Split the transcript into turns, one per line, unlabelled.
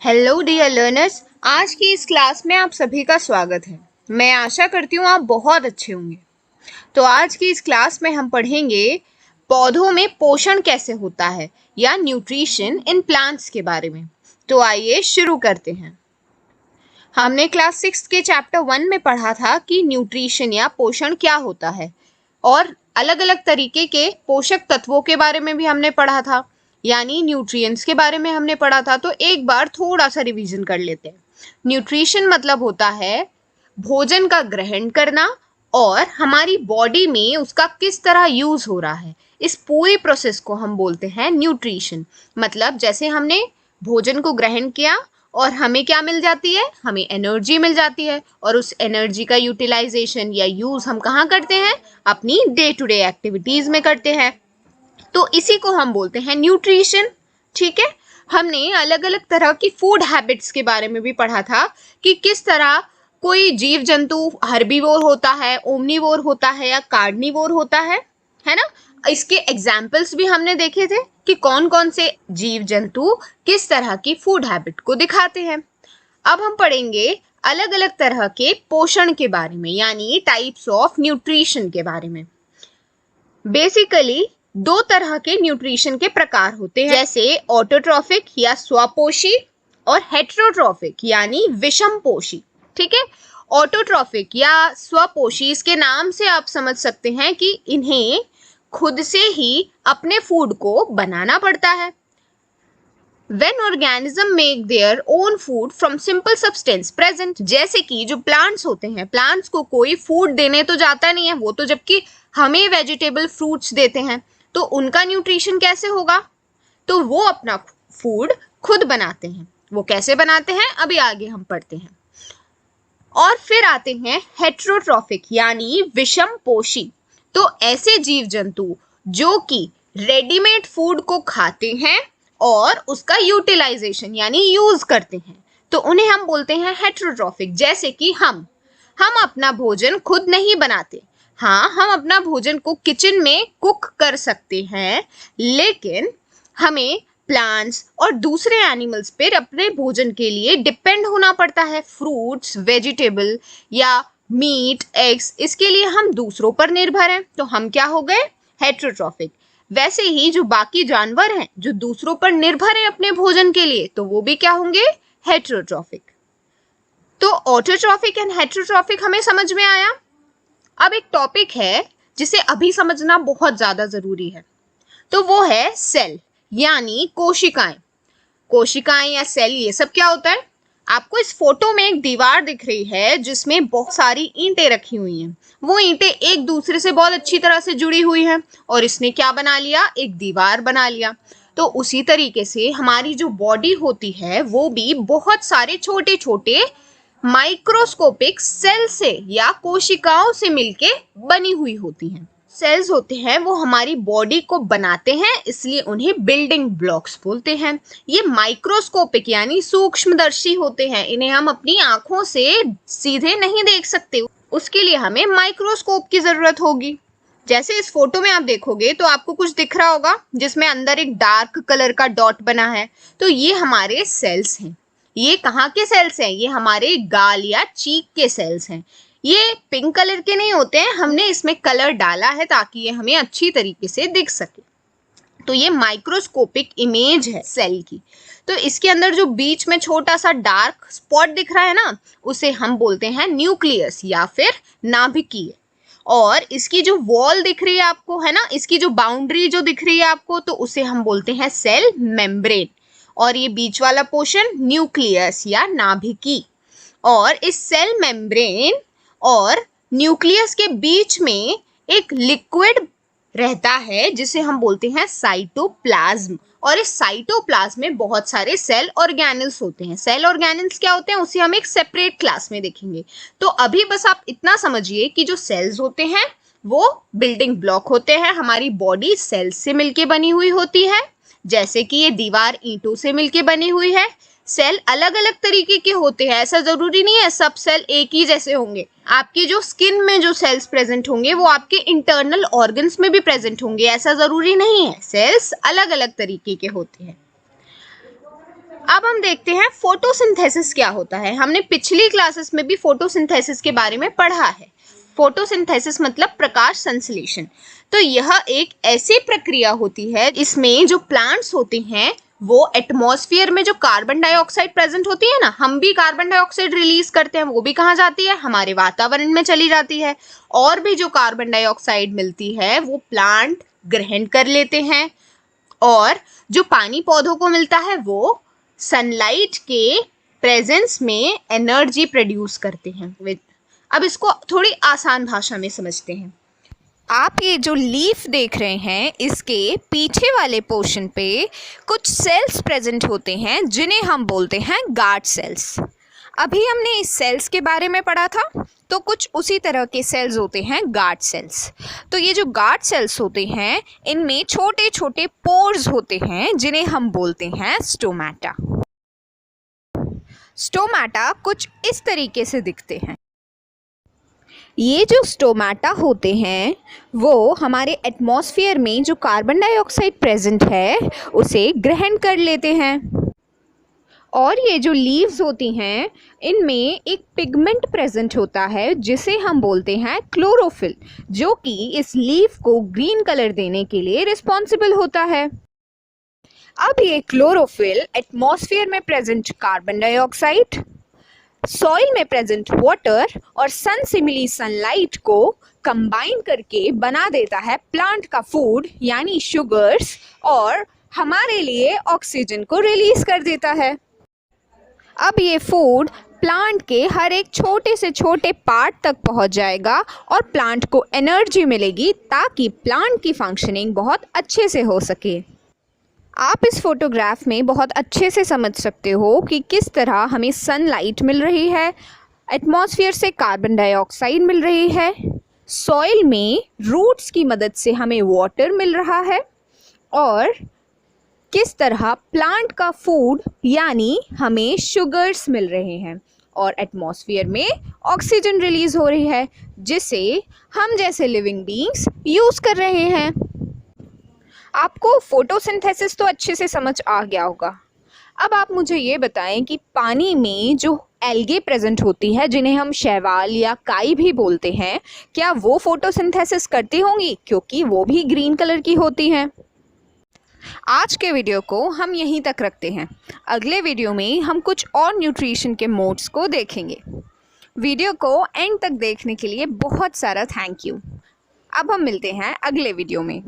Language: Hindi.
हेलो डियर लर्नर्स, आज की इस क्लास में आप सभी का स्वागत है। मैं आशा करती हूँ आप बहुत अच्छे होंगे। तो आज की इस क्लास में हम पढ़ेंगे पौधों में पोषण कैसे होता है या न्यूट्रिशन इन प्लांट्स के बारे में। तो आइए शुरू करते हैं। हमने क्लास 6 के चैप्टर 1 में पढ़ा था कि न्यूट्रिशन या पोषण क्या होता है और अलग अलग तरीके के पोषक तत्वों के बारे में भी हमने पढ़ा था, यानी न्यूट्रिएंट्स के बारे में हमने पढ़ा था। तो एक बार थोड़ा सा रिवीजन कर लेते हैं। न्यूट्रिशन मतलब होता है भोजन का ग्रहण करना और हमारी बॉडी में उसका किस तरह यूज हो रहा है, इस पूरी प्रोसेस को हम बोलते हैं न्यूट्रिशन। मतलब जैसे हमने भोजन को ग्रहण किया और हमें क्या मिल जाती है, हमें एनर्जी मिल जाती है और उस एनर्जी का यूटिलाइजेशन या यूज हम कहाँ करते हैं, अपनी डे टू डे एक्टिविटीज में करते हैं। तो इसी को हम बोलते हैं न्यूट्रिशन। ठीक है, हमने अलग अलग तरह की फूड हैबिट्स के बारे में भी पढ़ा था कि किस तरह कोई जीव जंतु हर्बीवोर होता है, ओमनीवोर होता है या कार्निवोर होता है ना। इसके एग्जाम्पल्स भी हमने देखे थे कि कौन कौन से जीव जंतु किस तरह की फूड हैबिट को दिखाते हैं। अब हम पढ़ेंगे अलग अलग तरह के पोषण के बारे में, यानी टाइप्स ऑफ न्यूट्रिशन के बारे में। बेसिकली दो तरह के न्यूट्रिशन के प्रकार होते हैं, जैसे ऑटोट्रॉफिक या स्वपोषी और हेटेरोट्रॉफिक यानी विषमपोषी। ठीक है, ऑटोट्रॉफिक या स्वपोषी, इसके नाम से आप समझ सकते हैं कि इन्हें खुद से ही अपने फूड को बनाना पड़ता है। When organism make their own food from simple substance present, जैसे कि जो प्लांट्स होते हैं, प्लांट्स को कोई फूड देने तो जाता नहीं है, वो तो जबकि हमें वेजिटेबल फ्रूट्स देते हैं, तो उनका न्यूट्रिशन कैसे होगा। तो वो अपना फूड खुद बनाते हैं। वो कैसे बनाते हैं अभी आगे हम पढ़ते हैं। और फिर आते हैं हेटेरोट्रॉफिक यानी विषमपोषी। तो ऐसे जीव जंतु जो कि रेडीमेड फूड को खाते हैं और उसका यूटिलाइजेशन यानी यूज करते हैं, तो उन्हें हम बोलते हैं हेटेरोट्रॉफिक। जैसे कि हम अपना भोजन खुद नहीं बनाते। हाँ, हम अपना भोजन को किचन में कुक कर सकते हैं, लेकिन हमें प्लांट्स और दूसरे एनिमल्स पर अपने भोजन के लिए डिपेंड होना पड़ता है। फ्रूट्स, वेजिटेबल या मीट, एग्स, इसके लिए हम दूसरों पर निर्भर हैं, तो हम क्या हो गए, हेटेरोट्रॉफिक। वैसे ही जो बाकी जानवर हैं जो दूसरों पर निर्भर हैं अपने भोजन के लिए, तो वो भी क्या होंगे, हेटेरोट्रॉफिक। तो ऑटोट्रॉफिक एंड हेटेरोट्रॉफिक हमें समझ में आया। अब एक टॉपिक है जिसे अभी समझना बहुत ज्यादा जरूरी है, तो वो है सेल यानी कोशिकाएं। कोशिकाएं या सेल, ये सब क्या होता है। आपको इस फोटो में एक दीवार दिख रही है जिसमें बहुत सारी ईंटें रखी हुई हैं। वो ईंटें एक दूसरे से बहुत अच्छी तरह से जुड़ी हुई हैं और इसने क्या बना लिया, एक दीवार बना लिया। तो उसी तरीके से हमारी जो बॉडी होती है वो भी बहुत सारे छोटे छोटे माइक्रोस्कोपिक सेल से या कोशिकाओं से मिलके बनी हुई होती हैं। सेल्स होते हैं वो हमारी बॉडी को बनाते हैं, इसलिए उन्हें बिल्डिंग ब्लॉक्स बोलते हैं। ये माइक्रोस्कोपिक यानी सूक्ष्मदर्शी होते हैं, इन्हें हम अपनी आंखों से सीधे नहीं देख सकते, उसके लिए हमें माइक्रोस्कोप की जरूरत होगी। जैसे इस फोटो में आप देखोगे तो आपको कुछ दिख रहा होगा जिसमें अंदर एक डार्क कलर का डॉट बना है, तो ये हमारे सेल्स हैं। ये कहाँ के सेल्स हैं, ये हमारे गाल या चीक के सेल्स हैं। ये पिंक कलर के नहीं होते हैं, हमने इसमें कलर डाला है ताकि ये हमें अच्छी तरीके से दिख सके। तो ये माइक्रोस्कोपिक इमेज है सेल की। तो इसके अंदर जो बीच में छोटा सा डार्क स्पॉट दिख रहा है ना, उसे हम बोलते हैं न्यूक्लियस या फिर नाभिकीय। और इसकी जो वॉल दिख रही है आपको, है ना, इसकी जो बाउंड्री जो दिख रही है आपको, तो उसे हम बोलते हैं सेल मेम्ब्रेन। और ये बीच वाला पोर्शन न्यूक्लियस या नाभिकी। और इस सेल मेम्ब्रेन और न्यूक्लियस के बीच में एक लिक्विड रहता है जिसे हम बोलते हैं साइटोप्लाज्म। और इस साइटोप्लाज्म में बहुत सारे सेल ऑर्गेनल्स होते हैं। सेल ऑर्गेनल्स क्या होते हैं उसे हम एक सेपरेट क्लास में देखेंगे। तो अभी बस आप इतना समझिए कि जो सेल्स होते हैं वो बिल्डिंग ब्लॉक होते हैं। हमारी बॉडी सेल्स से मिलके बनी हुई होती है, जैसे कि ये दीवार ईंटों से मिलके बनी हुई है। सेल अलग अलग तरीके के होते हैं, ऐसा जरूरी नहीं है सब सेल एक ही जैसे होंगे। आपकी जो स्किन में जो सेल्स प्रेजेंट होंगे वो आपके इंटरनल ऑर्गन्स में भी प्रेजेंट होंगे, ऐसा जरूरी नहीं है। सेल्स अलग अलग तरीके के होते हैं। अब हम देखते हैं फोटोसिंथेसिस क्या होता है। हमने पिछली क्लासेस में भी फोटोसिंथेसिस के बारे में पढ़ा है। फोटोसिंथेसिस मतलब प्रकाश संश्लेषण। तो यह एक ऐसी प्रक्रिया होती है इसमें जो प्लांट्स होते हैं वो एटमॉस्फेयर में जो कार्बन डाइऑक्साइड प्रेजेंट होती है ना, हम भी कार्बन डाइऑक्साइड रिलीज करते हैं, वो भी कहाँ जाती है, हमारे वातावरण में चली जाती है। और भी जो कार्बन डाइऑक्साइड मिलती है वो प्लांट ग्रहण कर लेते हैं, और जो पानी पौधों को मिलता है वो सनलाइट के प्रेजेंस में एनर्जी प्रोड्यूस करते हैं। अब इसको थोड़ी आसान भाषा में समझते हैं।
आप ये जो लीफ देख रहे हैं इसके पीछे वाले पोर्शन पे कुछ सेल्स प्रेजेंट होते हैं जिन्हें हम बोलते हैं गार्ड सेल्स। अभी हमने इस सेल्स के बारे में पढ़ा था, तो कुछ उसी तरह के सेल्स होते हैं गार्ड सेल्स। तो ये जो गार्ड सेल्स होते हैं इनमें छोटे छोटे पोर्स होते हैं जिन्हें हम बोलते हैं स्टोमेटा। स्टोमेटा कुछ इस तरीके से दिखते हैं। ये जो स्टोमेटा होते हैं वो हमारे एटमॉस्फेयर में जो कार्बन डाइऑक्साइड प्रेजेंट है उसे ग्रहण कर लेते हैं। और ये जो लीव्स होती हैं इनमें एक पिगमेंट प्रेजेंट होता है जिसे हम बोलते हैं क्लोरोफिल, जो कि इस लीफ को ग्रीन कलर देने के लिए रिस्पॉन्सिबल होता है। अब ये क्लोरोफिल एटमॉस्फेयर में प्रेजेंट कार्बन डाइऑक्साइड, सॉइल में प्रेजेंट वाटर और सन सिमिली सनलाइट को कंबाइन करके बना देता है प्लांट का फूड यानी शुगर्स, और हमारे लिए ऑक्सीजन को रिलीज कर देता है। अब ये फूड प्लांट के हर एक छोटे से छोटे पार्ट तक पहुंच जाएगा और प्लांट को एनर्जी मिलेगी ताकि प्लांट की फंक्शनिंग बहुत अच्छे से हो सके। आप इस फोटोग्राफ में बहुत अच्छे से समझ सकते हो कि किस तरह हमें सनलाइट मिल रही है, एटमॉस्फेयर से कार्बन डाइऑक्साइड मिल रही है, सॉइल में रूट्स की मदद से हमें वाटर मिल रहा है, और किस तरह प्लांट का फूड यानी हमें शुगर्स मिल रहे हैं, और एटमॉस्फेयर में ऑक्सीजन रिलीज हो रही है जिसे हम जैसे लिविंग बीइंग्स यूज़ कर रहे हैं। आपको फोटोसिंथेसिस तो अच्छे से समझ आ गया होगा। अब आप मुझे ये बताएं कि पानी में जो एल्गे प्रेजेंट होती है जिन्हें हम शैवाल या काई भी बोलते हैं, क्या वो फोटोसिंथेसिस करती होंगी, क्योंकि वो भी ग्रीन कलर की होती हैं। आज के वीडियो को हम यहीं तक रखते हैं। अगले वीडियो में हम कुछ और न्यूट्रिशन के मोड्स को देखेंगे। वीडियो को एंड तक देखने के लिए बहुत सारा थैंक यू। अब हम मिलते हैं अगले वीडियो में।